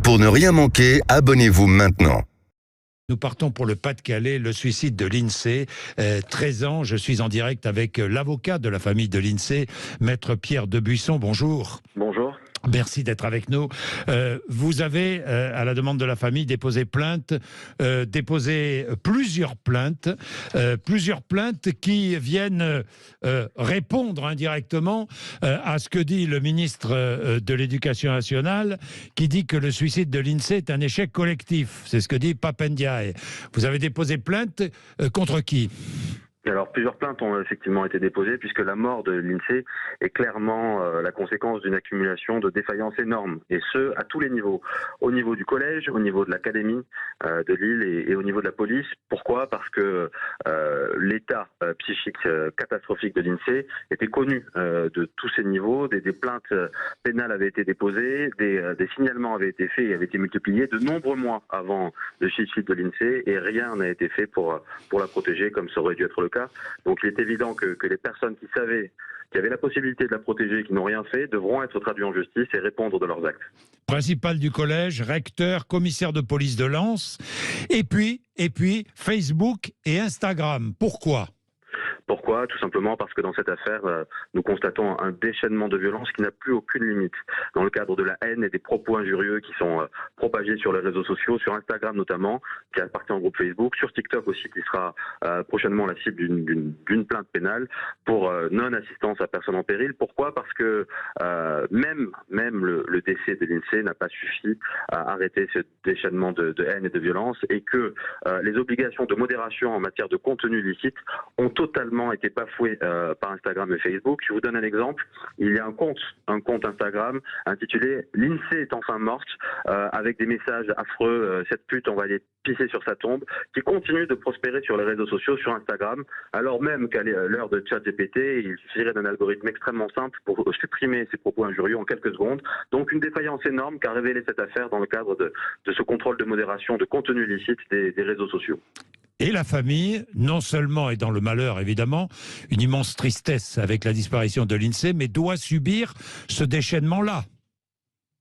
Pour ne rien manquer, abonnez-vous maintenant. Nous partons pour le Pas-de-Calais, le suicide de l'INSEE. 13 ans, je suis en direct avec l'avocat de la famille de l'INSEE, Maître Pierre Debuisson. Bonjour. Bonjour. Merci d'être avec nous. Vous avez, à la demande de la famille, déposé plusieurs plaintes qui viennent répondre indirectement à ce que dit le ministre de l'Éducation nationale, qui dit que le suicide de l'INSEE est un échec collectif. C'est ce que dit Pap Ndiaye. Vous avez déposé plainte contre qui ? Alors, plusieurs plaintes ont effectivement été déposées puisque la mort de l'INSEE est clairement la conséquence d'une accumulation de défaillances énormes, et ce, à tous les niveaux. Au niveau du collège, au niveau de l'académie de Lille et au niveau de la police. Pourquoi ? Parce que l'état psychique catastrophique de l'INSEE était connu de tous ces niveaux. Des plaintes pénales avaient été déposées, des signalements avaient été faits et avaient été multipliés de nombreux mois avant le suicide de l'INSEE, et rien n'a été fait pour la protéger comme ça aurait dû être le cas. Donc il est évident que les personnes qui savaient qu'il y avait la possibilité de la protéger et qui n'ont rien fait devront être traduits en justice et répondre de leurs actes. Principal du collège, recteur, commissaire de police de Lens, et puis Facebook et Instagram. Pourquoi ? Pourquoi ? Tout simplement parce que dans cette affaire, nous constatons un déchaînement de violence qui n'a plus aucune limite. Dans le cadre de la haine et des propos injurieux qui sont propagés sur les réseaux sociaux, sur Instagram notamment, qui appartient au groupe Facebook, sur TikTok aussi, qui sera prochainement la cible d'une plainte pénale pour non-assistance à personne en péril. Pourquoi ? Parce que même le décès de l'INSEE n'a pas suffi à arrêter ce déchaînement de haine et de violence, et que les obligations de modération en matière de contenu illicite ont totalement été bafouées par Instagram et Facebook. Je vous donne un exemple. Il y a un compte Instagram intitulé « L'INSEE est enfin morte » avec des messages affreux, cette pute, on va aller pisser sur sa tombe, qui continue de prospérer sur les réseaux sociaux, sur Instagram, alors même qu'à l'heure de ChatGPT, il suffirait d'un algorithme extrêmement simple pour supprimer ces propos injurieux en quelques secondes. Donc une défaillance énorme qu'a révélé cette affaire dans le cadre de ce contrôle de modération de contenu illicite des réseaux sociaux. Et la famille, non seulement est dans le malheur, évidemment, une immense tristesse avec la disparition de l'INSEE, mais doit subir ce déchaînement-là.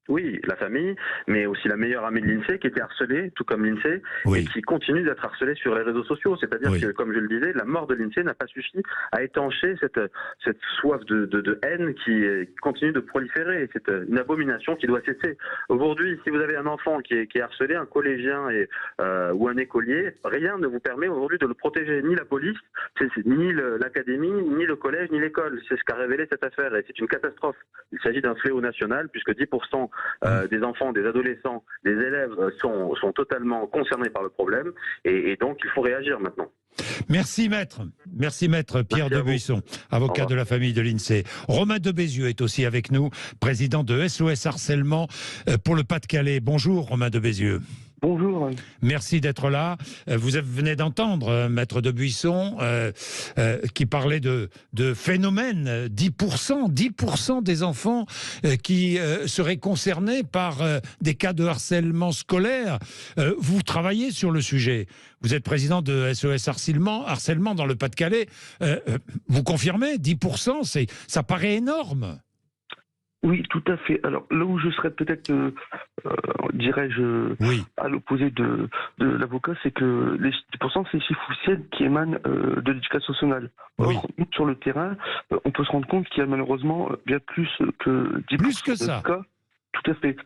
Oui, la famille, mais aussi la meilleure amie de l'INSEE qui était harcelée, tout comme l'INSEE, oui, et qui continue d'être harcelée sur les réseaux sociaux. C'est-à-dire oui, que, comme je le disais, la mort de l'INSEE n'a pas suffi à étancher cette soif de haine qui continue de proliférer. C'est une abomination qui doit cesser. Aujourd'hui, si vous avez un enfant qui est harcelé, un collégien ou un écolier, rien ne vous permet aujourd'hui de le protéger. Ni la police, ni l'académie, ni le collège, ni l'école. C'est ce qu'a révélé cette affaire, et c'est une catastrophe. Il s'agit d'un fléau national, puisque 10% des enfants, des adolescents, des élèves sont totalement concernés par le problème, et donc il faut réagir maintenant. Merci maître Pierre Debuisson, avocat de la famille de l'INSEE. Romain de Bézieux est aussi avec nous, président de SOS Harcèlement pour le Pas-de-Calais. Bonjour Romain de Bézieux. Bonjour. Merci d'être là. Vous venez d'entendre Maître Debuisson qui parlait de phénomènes. 10% des enfants qui seraient concernés par des cas de harcèlement scolaire. Vous travaillez sur le sujet. Vous êtes président de SOS Harcèlement dans le Pas-de-Calais. Vous confirmez 10%, ça paraît énorme. Oui, tout à fait. Alors là où je serais peut-être, dirais-je, oui, à l'opposé de l'avocat, c'est que les 10%, c'est les chiffres officiels qui émanent de l'éducation nationale. Oui. Alors, sur le terrain, on peut se rendre compte qu'il y a malheureusement bien plus que 10% plus que ça. de cas. Tout à fait.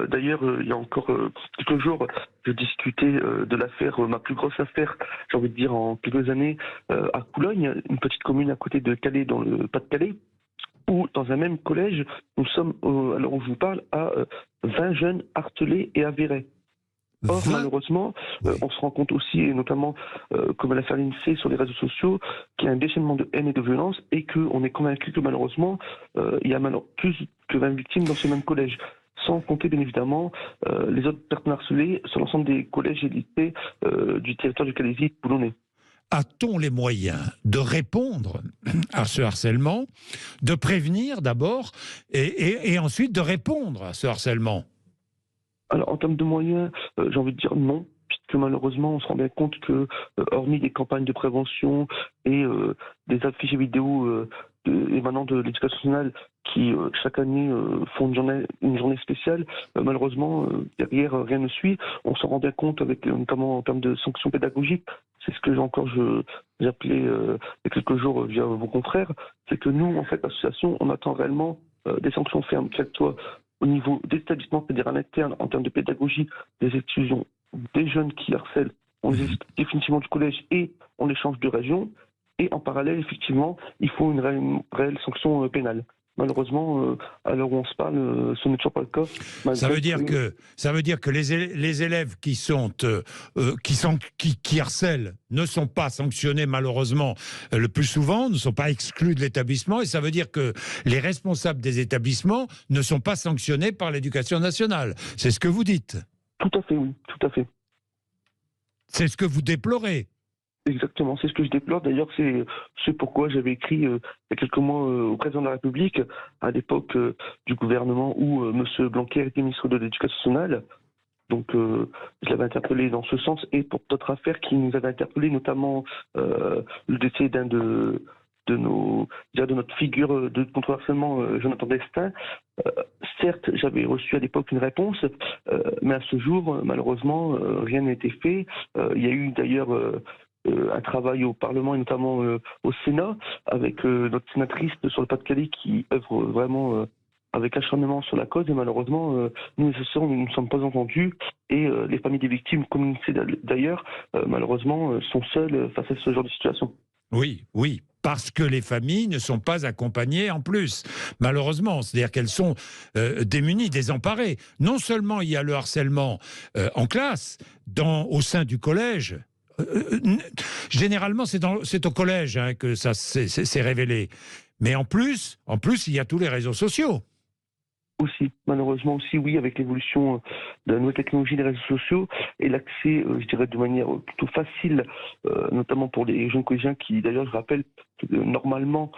D'ailleurs, il y a encore quelques jours, je discutais de l'affaire, ma plus grosse affaire, j'ai envie de dire en quelques années, à Coulogne, une petite commune à côté de Calais, dans le Pas-de-Calais, où dans un même collège, nous sommes, alors je vous parle, à 20 jeunes harcelés et avérés. Or, malheureusement, on se rend compte aussi, et notamment comme à l'affaire l'INSEE sur les réseaux sociaux, qu'il y a un déchaînement de haine et de violence, et qu'on est convaincu que malheureusement, il y a plus que 20 victimes dans ce même collège. Sans compter bien évidemment les autres personnes harcelées sur l'ensemble des collèges et lycées du territoire du Calaisis boulonnais. A-t-on les moyens de répondre à ce harcèlement, de prévenir d'abord et ensuite de répondre à ce harcèlement ? Alors en termes de moyens, j'ai envie de dire non, puisque malheureusement on se rend bien compte que, hormis des campagnes de prévention et des affiches et vidéos émanant de l'éducation nationale qui, chaque année, font une journée spéciale. Malheureusement, derrière, rien ne suit. On s'en rend bien compte, avec, notamment en termes de sanctions pédagogiques. C'est ce que j'ai appelé il y a quelques jours via vos confrères. C'est que nous, en fait, l'association, on attend réellement des sanctions fermes, qu'elles soient au niveau des établissements, c'est-à-dire à l'interne, en termes de pédagogie, des exclusions, des jeunes qui harcèlent, on les exclut définitivement du collège et on les change de région. Et en parallèle, effectivement, il faut une réelle sanction pénale. Malheureusement, à l'heure où on se parle, ce n'est toujours pas le cas. Ça veut dire que les élèves qui harcèlent ne sont pas sanctionnés, malheureusement, le plus souvent, ne sont pas exclus de l'établissement, et ça veut dire que les responsables des établissements ne sont pas sanctionnés par l'éducation nationale. C'est ce que vous dites. Tout à fait, oui, tout à fait. C'est ce que vous déplorez. Exactement, c'est ce que je déplore. D'ailleurs, c'est pourquoi j'avais écrit il y a quelques mois au président de la République, à l'époque du gouvernement où M. Blanquer était ministre de l'Éducation nationale. Donc, je l'avais interpellé dans ce sens, et pour d'autres affaires qui nous avaient interpellés, notamment le décès d'un de notre figure de contre-harcèlement, Jonathan Destin. Certes, j'avais reçu à l'époque une réponse, mais à ce jour, malheureusement, rien n'a été fait. Il y a eu d'ailleurs un travail au Parlement et notamment au Sénat avec notre sénatrice sur le Pas-de-Calais qui œuvre vraiment avec acharnement sur la cause, et malheureusement, nous ne sommes pas entendus, et les familles des victimes, comme on le sait d'ailleurs, malheureusement, sont seules face à ce genre de situation. Oui, parce que les familles ne sont pas accompagnées en plus, malheureusement. C'est-à-dire qu'elles sont démunies, désemparées. Non seulement il y a le harcèlement en classe, au sein du collège. Généralement, c'est au collège que ça s'est révélé. Mais en plus, il y a tous les réseaux sociaux. Aussi, malheureusement aussi, oui, avec l'évolution de la nouvelle technologie des réseaux sociaux et l'accès, je dirais, de manière plutôt facile, notamment pour les jeunes collégiens qui, d'ailleurs, je rappelle que normalement,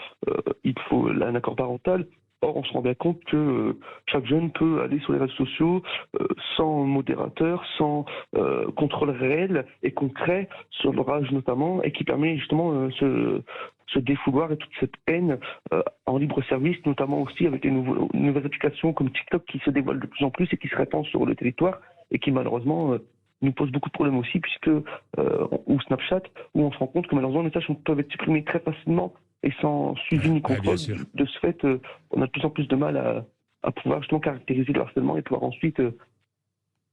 il faut un accord parental. Or, on se rend bien compte que chaque jeune peut aller sur les réseaux sociaux sans modérateur, sans contrôle réel et concret sur leur âge notamment, et qui permet justement ce défouloir et toute cette haine en libre service, notamment aussi avec les nouvelles applications comme TikTok qui se dévoilent de plus en plus et qui se répandent sur le territoire, et qui malheureusement nous pose beaucoup de problèmes aussi, ou Snapchat, où on se rend compte que malheureusement les messages peuvent être supprimés très facilement et sans suivi ni contrôle. De ce fait, on a de plus en plus de mal à pouvoir justement caractériser le harcèlement et pouvoir ensuite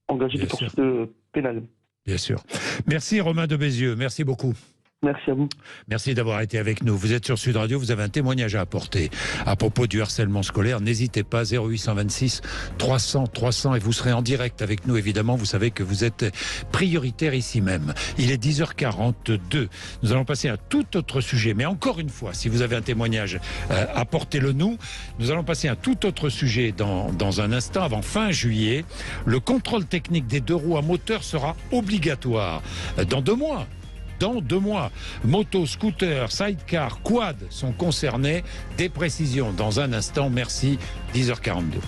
engager des poursuites pénales. Bien sûr. Merci Romain de Bézieux, merci beaucoup. Merci à vous. Merci d'avoir été avec nous. Vous êtes sur Sud Radio, vous avez un témoignage à apporter à propos du harcèlement scolaire. N'hésitez pas, 0826 300 300, et vous serez en direct avec nous, évidemment. Vous savez que vous êtes prioritaire ici même. Il est 10h42. Nous allons passer à un tout autre sujet. Mais encore une fois, si vous avez un témoignage, apportez-le nous. Nous allons passer à un tout autre sujet dans un instant. Avant fin juillet, le contrôle technique des 2 roues à moteur sera obligatoire. Dans 2 mois. Moto, scooter, sidecar, quad sont concernés. Des précisions dans un instant. Merci, 10h42.